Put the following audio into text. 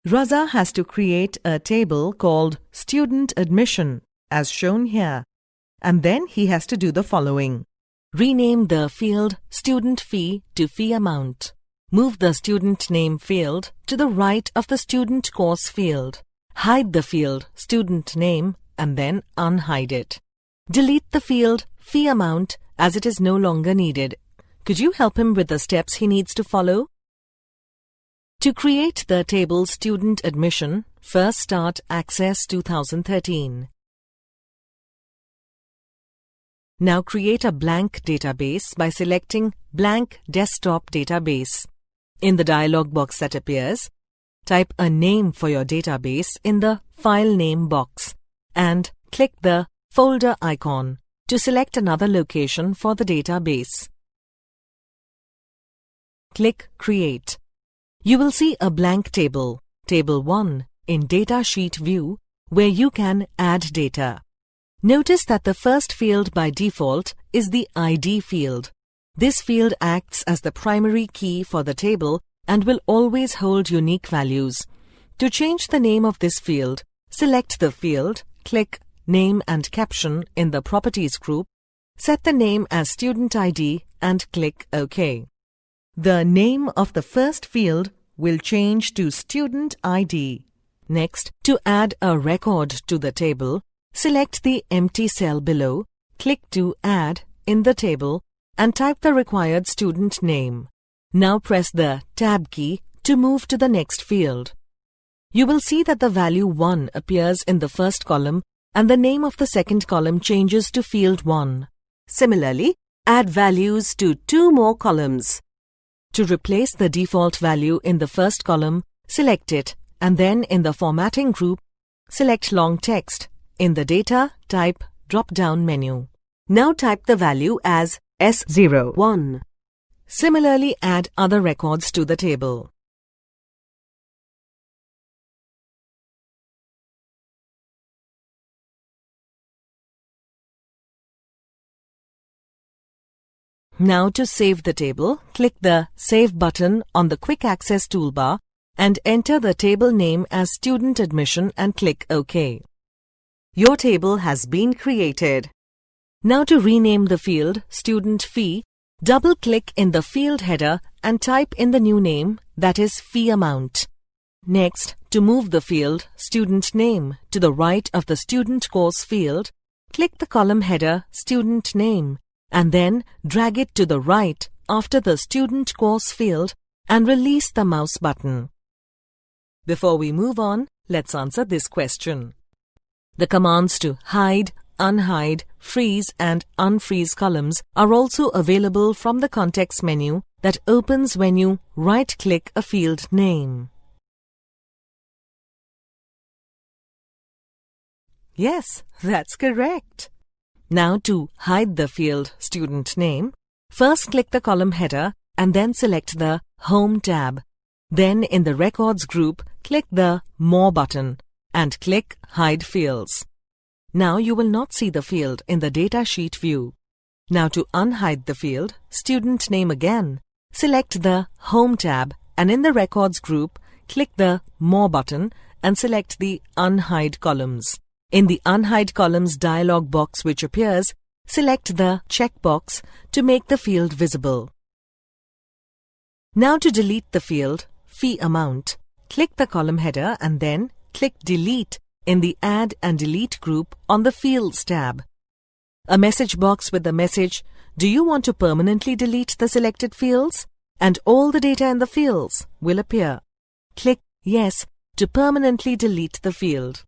Raza has to create a table called Student Admission, as shown here, and then he has to do the following. Rename the field Student Fee to Fee Amount. Move the Student Name field to the right of the Student Course field. Hide the field Student Name and then unhide it. Delete the field Fee Amount as it is no longer needed. Could you help him with the steps he needs to follow? To create the table Student Admission, first start Access 2013. Now create a blank database by selecting Blank Desktop Database. In the dialog box that appears, type a name for your database in the File Name box and click the Folder icon to select another location for the database. Click Create. You will see a blank table, Table 1, in Datasheet view, where you can add data. Notice that the first field by default is the ID field. This field acts as the primary key for the table and will always hold unique values. To change the name of this field, select the field, click Name and Caption in the Properties group, set the name as Student ID and click OK. The name of the first field will change to Student ID. Next, to add a record to the table, select the empty cell below, click to Add in the table and type the required student name. Now press the Tab key to move to the next field. You will see that the value 1 appears in the first column and the name of the second column changes to field 1. Similarly, add values to 2 more columns. To replace the default value in the first column, select it and then in the Formatting group, select Long Text. In the Data Type drop-down menu. Now type the value as S01. Similarly, add other records to the table. Now to save the table, click the Save button on the Quick Access toolbar and enter the table name as Student Admission and click OK. Your table has been created. Now to rename the field Student Fee, double-click in the field header and type in the new name, that is Fee Amount. Next, to move the field Student Name to the right of the Student Course field, click the column header Student Name and then drag it to the right after the Student Course field and release the mouse button. Before we move on, let's answer this question. The commands to hide, unhide, freeze and unfreeze columns are also available from the context menu that opens when you right-click a field name. Yes, that's correct. Now to hide the field Student Name, first click the column header and then select the Home tab. Then in the Records group, click the More button and click Hide Fields. Now you will not see the field in the datasheet view. Now to unhide the field Student Name again, select the Home tab and in the Records group, click the More button and select the Unhide columns. In the Unhide Columns dialog box which appears, select the checkbox to make the field visible. Now to delete the field Fee Amount, click the column header and then click Delete in the Add and Delete group on the Fields tab. A message box with the message, "Do you want to permanently delete the selected fields?" and all the data in the fields will appear. Click Yes to permanently delete the field.